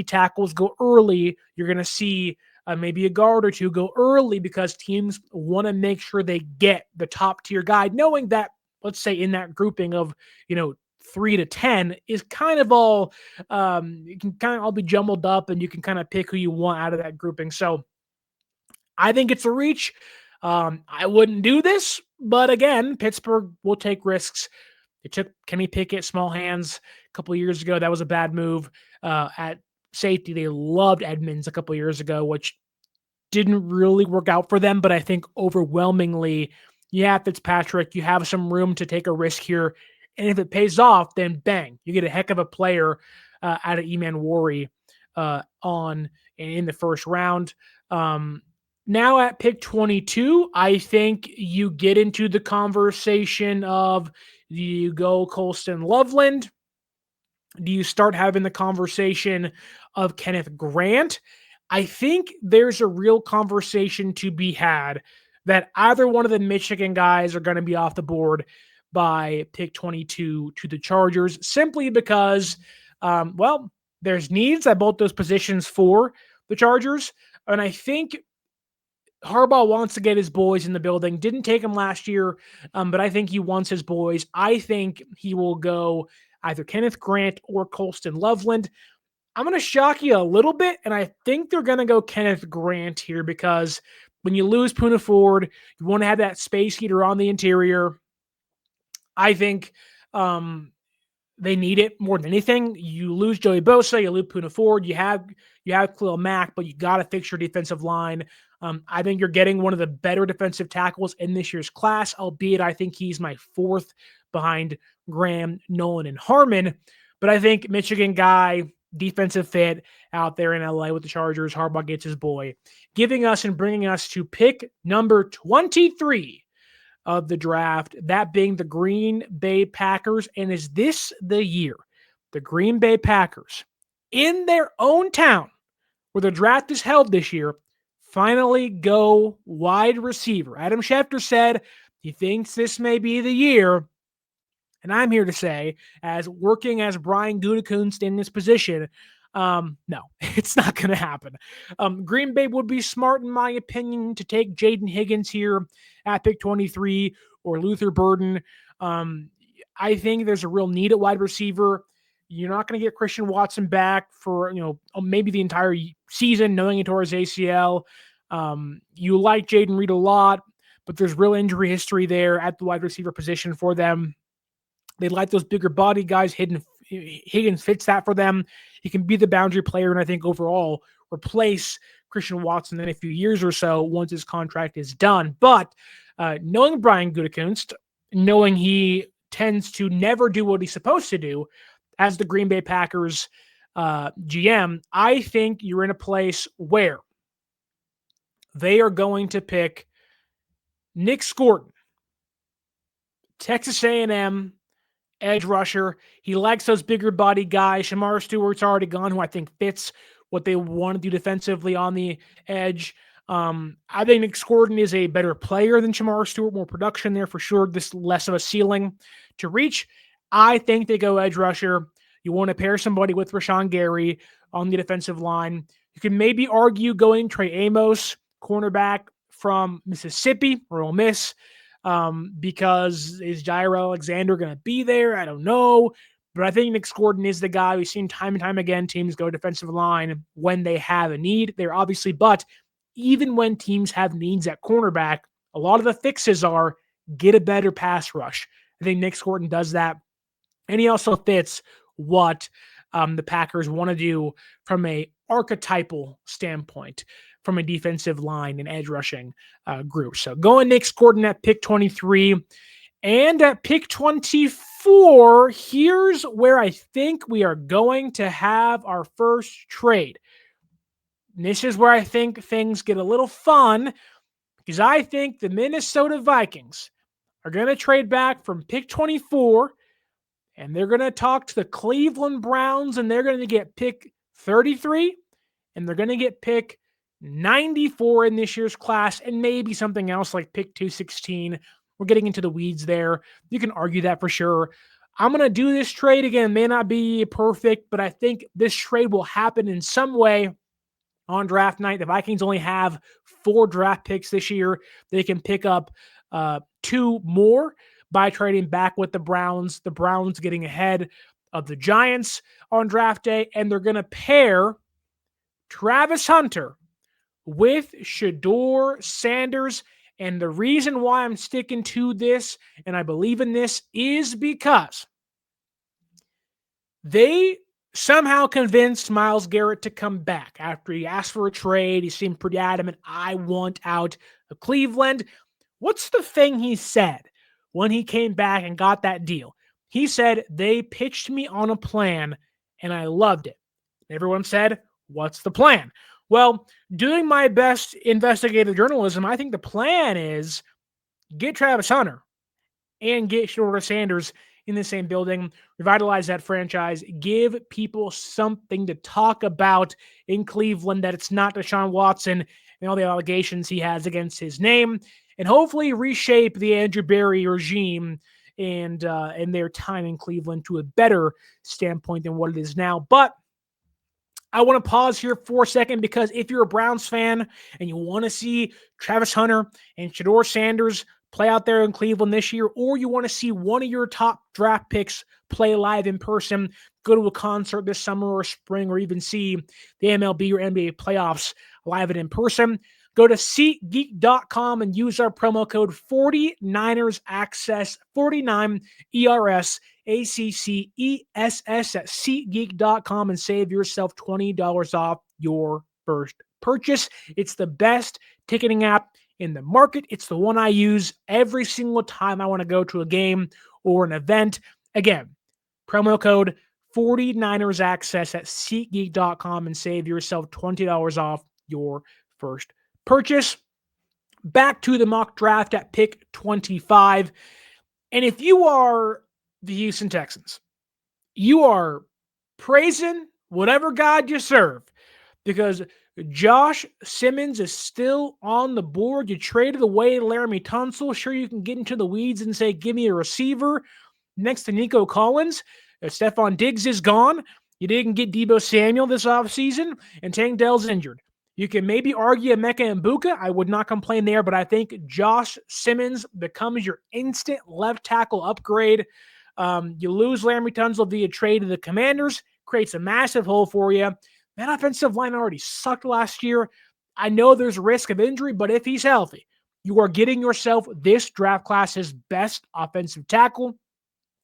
tackles go early. You're going to see maybe a guard or two go early because teams want to make sure they get the top tier guy, knowing that, let's say, in that grouping of 3 to 10 is kind of all it can kind of all be jumbled up, and you can kind of pick who you want out of that grouping. So I think it's a reach. I wouldn't do this, but again, Pittsburgh will take risks. They took Kenny Pickett, small hands, a couple of years ago. That was a bad move. At safety, they loved Edmonds a couple of years ago, which didn't really work out for them. But I think overwhelmingly, you have Fitzpatrick. You have some room to take a risk here. And if it pays off, then bang, you get a heck of a player out of Manwari in the first round. Now at pick 22, I think you get into the conversation of, do you go Colston Loveland? Do you start having the conversation of Kenneth Grant? I think there's a real conversation to be had that either one of the Michigan guys are going to be off the board by pick 22 to the Chargers, simply because, there's needs at both those positions for the Chargers. And I think Harbaugh wants to get his boys in the building. Didn't take him last year, but I think he wants his boys. I think he will go either Kenneth Grant or Colston Loveland. I'm going to shock you a little bit, and I think they're going to go Kenneth Grant here because when you lose Poona Ford, you want to have that space heater on the interior. I think they need it more than anything. You lose Joey Bosa, you lose Poona Ford, you have Khalil Mack, but you got to fix your defensive line. I think you're getting one of the better defensive tackles in this year's class, albeit I think he's my 4th behind Graham, Nolan, and Harmon. But I think Michigan guy, defensive fit out there in LA with the Chargers. Harbaugh gets his boy, giving us and bringing us to pick number 23 of the draft, that being the Green Bay Packers. And is this the year the Green Bay Packers, in their own town where the draft is held this year, finally go wide receiver? Adam Schefter said he thinks this may be the year. And I'm here to say, as working as Brian Gutekunst in this position, no, it's not going to happen. Green Bay would be smart, in my opinion, to take Jaden Higgins here at pick 23 or Luther Burden. I think there's a real need at wide receiver. You're not going to get Christian Watson back for maybe the entire season, knowing he tore his ACL. You like Jaden Reed a lot, but there's real injury history there at the wide receiver position for them. They like those bigger body guys. Higgins fits that for them. He can be the boundary player, and I think overall replace Christian Watson in a few years or so once his contract is done. But knowing Brian Gutekunst, knowing he tends to never do what he's supposed to do as the Green Bay Packers GM, I think you're in a place where they are going to pick Nick Scordon, Texas A&M edge rusher. He likes those bigger body guys. Shamar Stewart's already gone, who I think fits what they want to do defensively on the edge. I think Nick Scordon is a better player than Shamar Stewart, more production there for sure. This less of a ceiling to reach. I think they go edge rusher. You want to pair somebody with Rashawn Gary on the defensive line. You can maybe argue going Trey Amos, cornerback from Mississippi or Ole Miss, because is Jair Alexander going to be there? I don't know. But I think Nick Scordon is the guy. We've seen time and time again teams go defensive line when they have a need there, obviously. But even when teams have needs at cornerback, a lot of the fixes are get a better pass rush. I think Nick Scordon does that. And he also fits what the Packers want to do from a archetypal standpoint, from a defensive line and edge rushing group. So going Nick Scordon at pick 23. And at pick 24, here's where I think we are going to have our first trade. And this is where I think things get a little fun, because I think the Minnesota Vikings are going to trade back from pick 24, and they're going to talk to the Cleveland Browns, and they're going to get pick 33, and they're going to get pick 94 in this year's class, and maybe something else like pick 216. We're getting into the weeds there. You can argue that for sure. I'm going to do this trade again. May not be perfect, but I think this trade will happen in some way on draft night. The Vikings only have 4 draft picks this year. They can pick up 2 more by trading back with the Browns. The Browns getting ahead of the Giants on draft day, and they're going to pair Travis Hunter with Shedeur Sanders. And the reason why I'm sticking to this, and I believe in this, is because they somehow convinced Myles Garrett to come back after he asked for a trade. He seemed pretty adamant, I want out of Cleveland. What's the thing he said when he came back and got that deal? He said, they pitched me on a plan and I loved it. Everyone said, what's the plan? Well, doing my best investigative journalism, I think the plan is get Travis Hunter and get Shedeur Sanders in the same building, revitalize that franchise, give people something to talk about in Cleveland, that it's not Deshaun Watson and all the allegations he has against his name, and hopefully reshape the Andrew Berry regime and their time in Cleveland to a better standpoint than what it is now. But I want to pause here for a second, because if you're a Browns fan and you want to see Travis Hunter and Shedeur Sanders play out there in Cleveland this year, or you want to see one of your top draft picks play live in person, go to a concert this summer or spring, or even see the MLB or NBA playoffs live and in person, go to SeatGeek.com and use our promo code 49ersaccess, 49 ERS ACCESS at SeatGeek.com and save yourself $20 off your first purchase. It's the best ticketing app in the market. It's the one I use every single time I want to go to a game or an event. Again, promo code 49ersaccess at SeatGeek.com and save yourself $20 off your first purchase. Back to the mock draft at pick 25. And if you are the Houston Texans, you are praising whatever God you serve, because Josh Simmons is still on the board. You traded away Laramie Tunsil. Sure, you can get into the weeds and say, give me a receiver next to Nico Collins. Stephon Diggs is gone. You didn't get Deebo Samuel this offseason, and Tank Dell's injured. You can maybe argue Emeka Mbuka. I would not complain there, but I think Josh Simmons becomes your instant left tackle upgrade. You lose Laramie Tunsil via trade to the Commanders, creates a massive hole for you. That offensive line already sucked last year. I know there's risk of injury, but if he's healthy, you are getting yourself this draft class's best offensive tackle.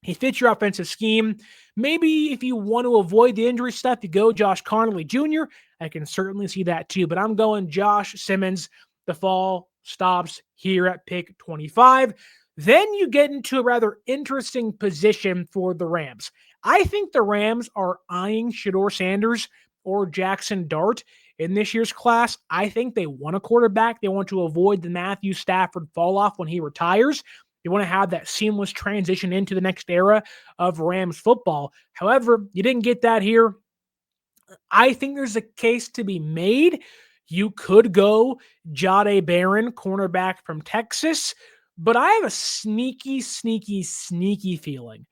He fits your offensive scheme. Maybe if you want to avoid the injury stuff, you go Josh Connolly Jr. I can certainly see that too, but I'm going Josh Simmons. The fall stops here at pick 25. Then you get into a rather interesting position for the Rams. I think the Rams are eyeing Shedeur Sanders or Jackson Dart in this year's class. I think they want a quarterback. They want to avoid the Matthew Stafford fall off when he retires. They want to have that seamless transition into the next era of Rams football. However, you didn't get that here. I think there's a case to be made. You could go Jahdae Barron, cornerback from Texas, but I have a sneaky feeling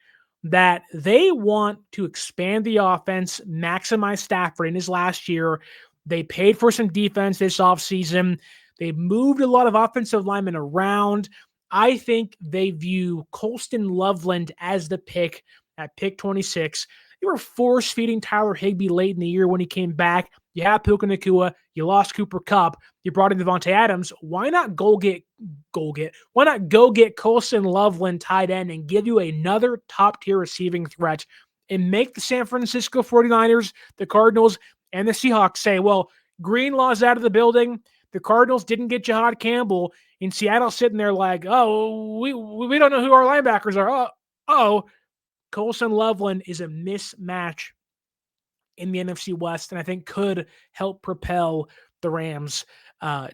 that they want to expand the offense, maximize Stafford in his last year. They paid for some defense this offseason. They moved a lot of offensive linemen around. I think they view Colston Loveland as the pick at pick 26. You were force-feeding Tyler Higbee late in the year when he came back. You have Puka Nacua. You lost Cooper Kupp. You brought in Devontae Adams. Why not go get Colston Loveland tight end and give you another top-tier receiving threat and make the San Francisco 49ers, the Cardinals, and the Seahawks say, well, Greenlaw's out of the building. The Cardinals didn't get Jahad Campbell. In Seattle sitting there like, oh, we don't know who our linebackers are. Colston Loveland is a mismatch in the NFC West, and I think could help propel the Rams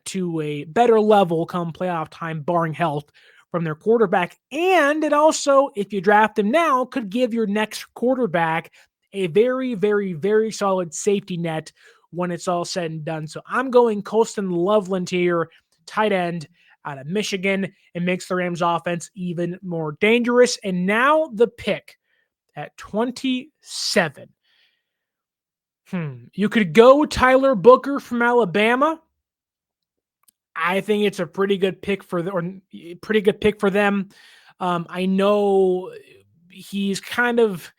to a better level come playoff time, barring health, from their quarterback. And it also, if you draft him now, could give your next quarterback a very, very, very solid safety net when it's all said and done. So I'm going Colston Loveland here, tight end out of Michigan, and makes the Rams offense even more dangerous. And now the pick at 27. You could go Tyler Booker from Alabama. I think it's a pretty good pick for them. I know he's kind of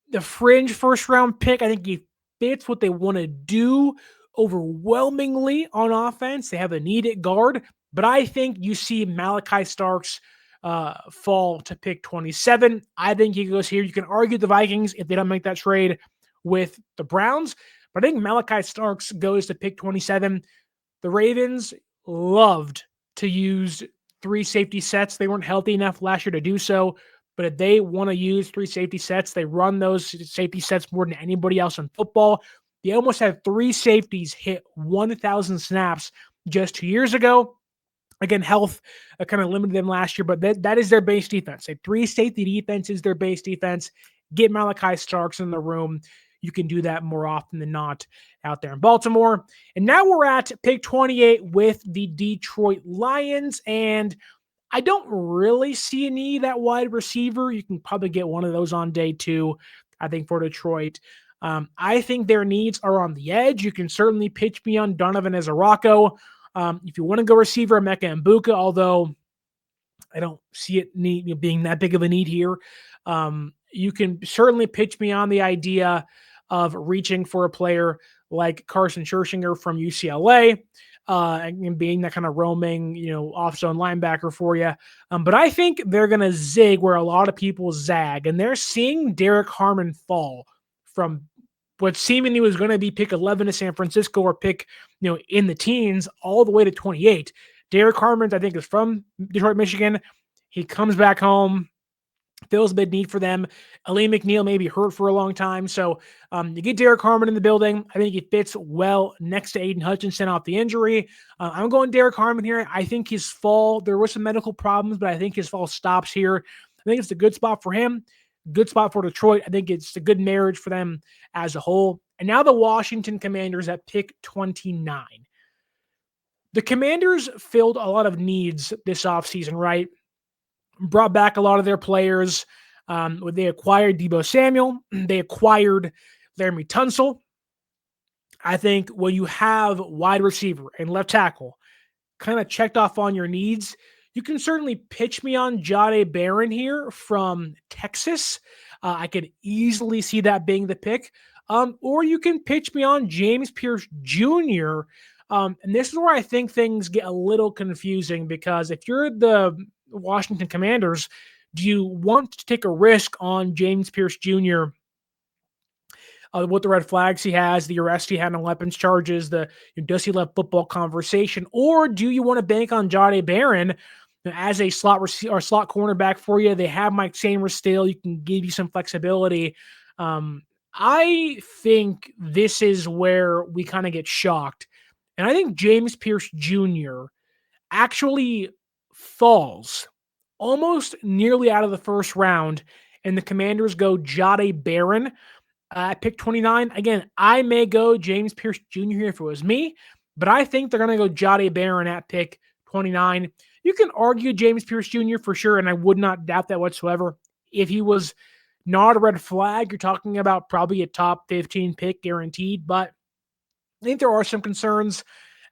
the fringe first round pick. I think he fits what they want to do overwhelmingly on offense. They have a need at guard, but I think you see Malachi Starks fall to pick 27. I think he goes here. You can argue the Vikings if they don't make that trade with the Browns, but I think Malachi Starks goes to pick 27. The Ravens loved to use 3 safety sets. They weren't healthy enough last year to do so, but if they want to use 3 safety sets, they run those safety sets more than anybody else in football. They almost had 3 safeties hit 1,000 snaps just 2 years ago. Again, health kind of limited them last year, but that is their base defense. A 3 safety defense is their base defense. Get Malachi Starks in the room. You can do that more often than not out there in Baltimore. And now we're at pick 28 with the Detroit Lions. And I don't really see a need at wide receiver. You can probably get one of those on day 2, I think, for Detroit. I think their needs are on the edge. You can certainly pitch me on Donovan Ezeracco. If you want to go receiver, Emeka Mbuka, although I don't see it being that big of a need here. You can certainly pitch me on the idea of reaching for a player like Carson Scherzinger from UCLA, and being that kind of roaming, off-zone linebacker for you. But I think they're going to zig where a lot of people zag, and they're seeing Derek Harmon fall from what seemingly was going to be pick 11 to San Francisco or pick, in the teens all the way to 28. Derek Harmon, I think, is from Detroit, Michigan. He comes back home, fills a big need for them. Aleem McNeil may be hurt for a long time. So you get Derek Harmon in the building. I think he fits well next to Aiden Hutchinson off the injury. I'm going Derek Harmon here. I think his fall, there were some medical problems, but I think his fall stops here. I think it's a good spot for him. Good spot for Detroit. I think it's a good marriage for them as a whole. And now the Washington Commanders at pick 29. The Commanders filled a lot of needs this offseason, right? Brought back a lot of their players. They acquired Deebo Samuel. They acquired Laramie Tunsil. I think when you have wide receiver and left tackle kind of checked off on your needs, you can certainly pitch me on Jahdae Barron here from Texas. I could easily see that being the pick. Or you can pitch me on James Pierce Jr. And this is where I think things get a little confusing, because if you're the Washington Commanders, do you want to take a risk on James Pierce Jr., with the red flags he has, the arrest he had on weapons charges, the does he love football conversation, or do you want to bank on Jahdae Barron as a slot cornerback for you? They have Mike Sanders still. You can give you some flexibility. I think this is where we kind of get shocked. And I think James Pierce Jr. actually falls almost nearly out of the first round, and the Commanders go Jahdae Barron at pick 29. Again, I may go James Pierce Jr. here if it was me, but I think they're going to go Jahdae Barron at pick 29. You can argue James Pierce Jr. for sure, and I would not doubt that whatsoever. If he was not a red flag, you're talking about probably a top 15 pick guaranteed, but I think there are some concerns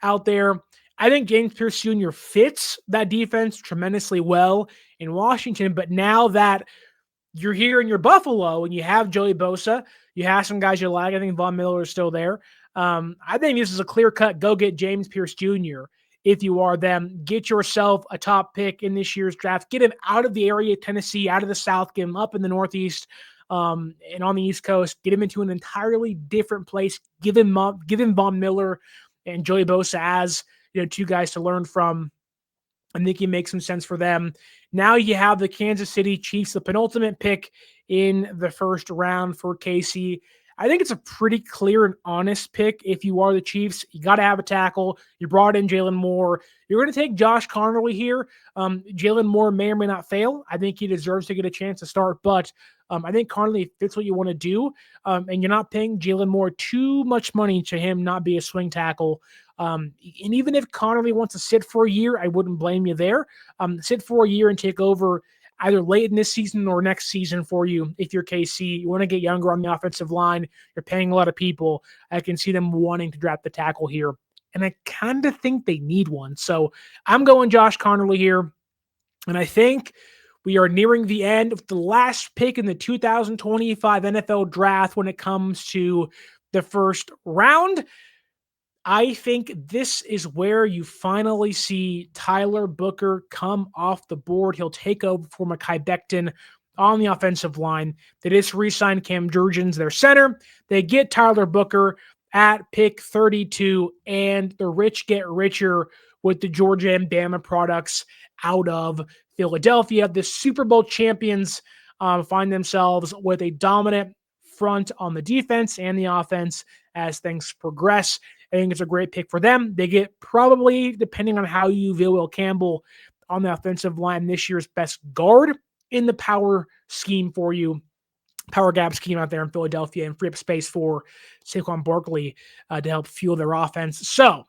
out there. I think James Pierce Jr. fits that defense tremendously well in Washington, but now that you're here in your Buffalo and you have Joey Bosa, you have some guys you like. I think Von Miller is still there. I think this is a clear-cut go get James Pierce Jr. If you are them. Get yourself a top pick in this year's draft. Get him out of the area of Tennessee, out of the South, get him up in the Northeast and on the East Coast. Get him into an entirely different place. Give him Von Miller and Joey Bosa as 2 guys to learn from. I think he makes some sense for them. Now you have the Kansas City Chiefs, the penultimate pick in the first round for KC I think it's a pretty clear and honest pick. If you are the Chiefs, you got to have a tackle. You brought in Jalen Moore. You're going to take Josh Connerly here. Jalen Moore may or may not fail. I think he deserves to get a chance to start, but I think Connerly fits what you want to do, and you're not paying Jalen Moore too much money to him not be a swing tackle. And even if Connerly wants to sit for a year, I wouldn't blame you there. Sit for a year and take over either late in this season or next season for you. If you're KC, you want to get younger on the offensive line. You're paying a lot of people. I can see them wanting to draft the tackle here, and I kind of think they need one. So I'm going Josh Connerly here, and I think we are nearing the end of the last pick in the 2025 NFL draft when it comes to the first round. I think this is where you finally see Tyler Booker come off the board. He'll take over for Mekhi Becton on the offensive line. They just re-signed Cam Jurgens, their center. They get Tyler Booker at pick 32, and the rich get richer with the Georgia and Bama products out of Philadelphia. The Super Bowl champions find themselves with a dominant front on the defense and the offense as things progress. I think it's a great pick for them. They get probably, depending on how you view Will Campbell on the offensive line, this year's best guard in the power scheme for you, power gap scheme out there in Philadelphia, and free up space for Saquon Barkley to help fuel their offense. So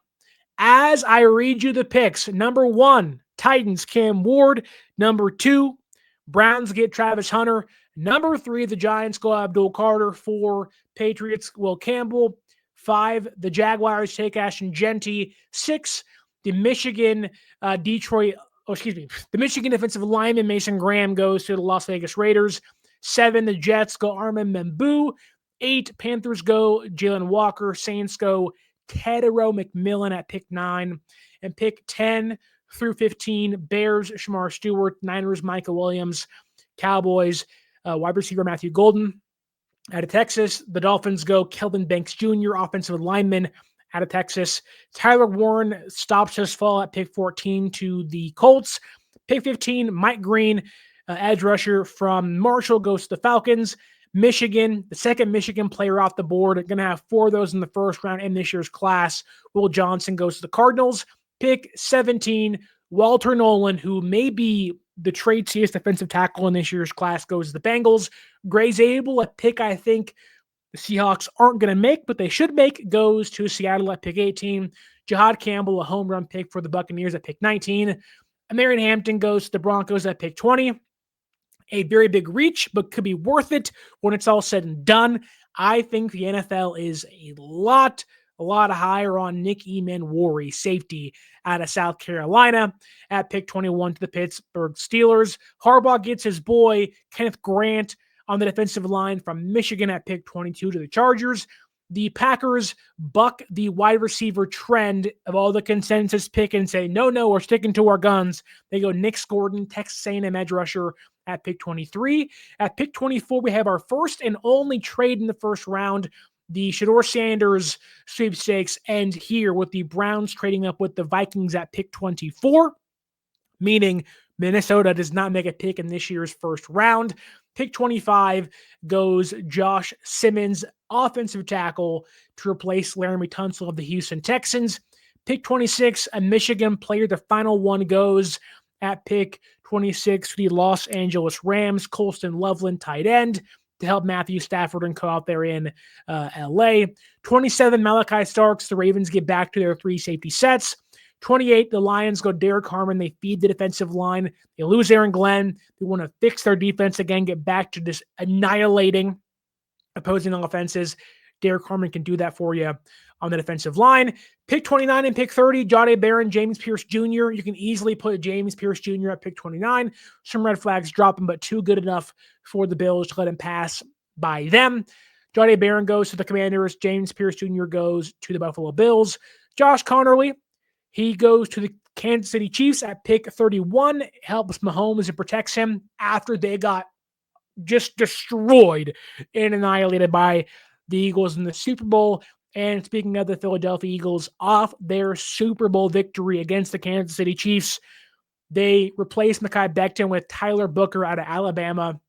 as I read you the picks, number 1, Titans, Cam Ward. Number 2, Browns get Travis Hunter. Number 3, the Giants go Abdul Carter. 4, Patriots, Will Campbell. 5, the Jaguars take Ashton Jeanty. 6, the Michigan the Michigan defensive lineman Mason Graham goes to the Las Vegas Raiders. 7, the Jets go Armin Membu. 8, Panthers go Jalen Walker. Saints go Tedero McMillan at pick 9. And pick 10 through 15, Bears, Shamar Stewart. Niners, Michael Williams. Cowboys, wide receiver Matthew Golden. Out of Texas, the Dolphins go Kelvin Banks Jr., offensive lineman out of Texas. Tyler Warren stops his fall at pick 14 to the Colts. Pick 15, Mike Green, edge rusher from Marshall, goes to the Falcons. Michigan, the second Michigan player off the board. Going to have 4 of those in the first round in this year's class. Will Johnson goes to the Cardinals. Pick 17, Walter Nolan, who may be the trade-seest defensive tackle in this year's class, goes to the Bengals. Gray Zabel, a pick I think the Seahawks aren't going to make, but they should make, goes to Seattle at pick 18. Jahad Campbell, a home run pick for the Buccaneers at pick 19. Marion Hampton goes to the Broncos at pick 20. A very big reach, but could be worth it when it's all said and done. I think the NFL is a lot higher on Nick Emanwari, safety out of South Carolina, at pick 21 to the Pittsburgh Steelers. Harbaugh gets his boy Kenneth Grant on the defensive line from Michigan at pick 22 to the Chargers. The Packers buck the wide receiver trend of all the consensus pick and say, no, we're sticking to our guns. They go Nick Gordon, Texas A&M edge rusher at pick 23. At pick 24, we have our first and only trade in the first round. The Shedeur Sanders sweepstakes end here with the Browns trading up with the Vikings at pick 24, meaning Minnesota does not make a pick in this year's first round. Pick 25 goes Josh Simmons, offensive tackle, to replace Laramie Tunsil of the Houston Texans. Pick 26, a Michigan player. The final one goes at pick 26 for the Los Angeles Rams, Colston Loveland, tight end, to help Matthew Stafford and co out there in LA. 27, Malachi Starks. The Ravens get back to their 3 safety sets. 28, the Lions go Derek Harmon. They feed the defensive line. They lose Aaron Glenn. They want to fix their defense again, get back to just annihilating opposing offenses. Derek Harmon can do that for you on the defensive line. Pick 29 and pick 30, Jahdae Barron, James Pierce Jr. You can easily put James Pierce Jr. at pick 29. Some red flags drop him, but too good enough for the Bills to let him pass by them. Jahdae Barron goes to the Commanders. James Pierce Jr. goes to the Buffalo Bills. Josh Connerly, he goes to the Kansas City Chiefs at pick 31. Helps Mahomes and protects him after they got just destroyed and annihilated by the Eagles in the Super Bowl. And speaking of the Philadelphia Eagles, off their Super Bowl victory against the Kansas City Chiefs, they replaced Mekhi Becton with Tyler Booker out of Alabama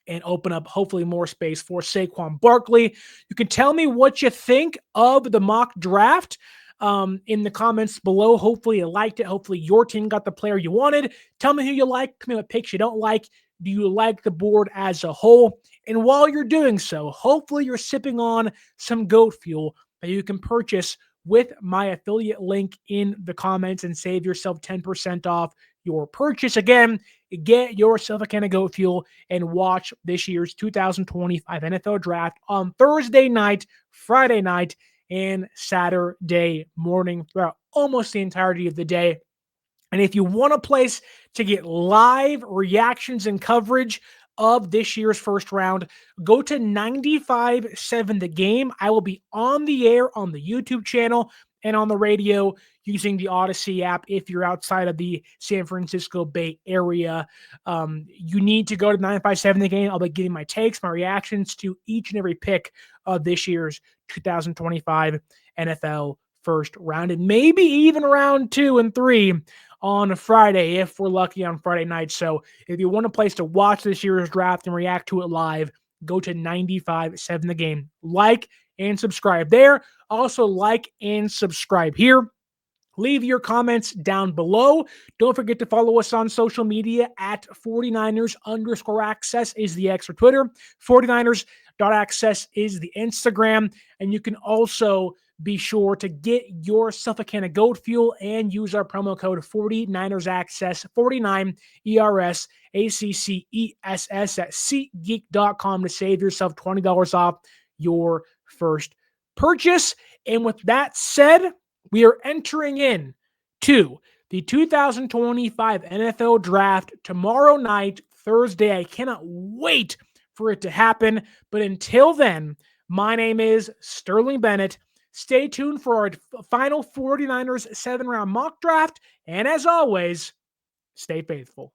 and open up hopefully more space for Saquon Barkley. You can tell me what you think of the mock draft in the comments below. Hopefully you liked it. Hopefully your team got the player you wanted. Tell me who you like. Tell me what picks you don't like. Do you like the board as a whole? And while you're doing so, hopefully you're sipping on some goat fuel that you can purchase with my affiliate link in the comments and save yourself 10% off your purchase. Again, get yourself a can of goat fuel and watch this year's 2025 NFL draft on Thursday night, Friday night, and Saturday morning throughout almost the entirety of the day. And if you want a place to get live reactions and coverage of this year's first round, go to 95.7 The Game. I will be on the air on the YouTube channel and on the radio using the Odyssey app. If you're outside of the San Francisco Bay Area, you need to go to 95.7 The Game. I'll be giving my takes, my reactions to each and every pick of this year's 2025 NFL first round, and maybe even round 2 and 3 on Friday, if we're lucky on Friday night. So if you want a place to watch this year's draft and react to it live, go to 95.7 The Game. Like and subscribe there. Also like and subscribe here. Leave your comments down below. Don't forget to follow us on social media at 49ers_access is the X or Twitter. 49ers.access is the Instagram. And you can also be sure to get yourself a can of goat fuel and use our promo code 49ersaccess, 49 ERS ACCESS at SeatGeek.com to save yourself $20 off your first purchase. And with that said, we are entering in to the 2025 NFL Draft tomorrow night, Thursday. I cannot wait for it to happen. But until then, my name is Sterling Bennett. Stay tuned for our final 49ers 7-round mock draft. And as always, stay faithful.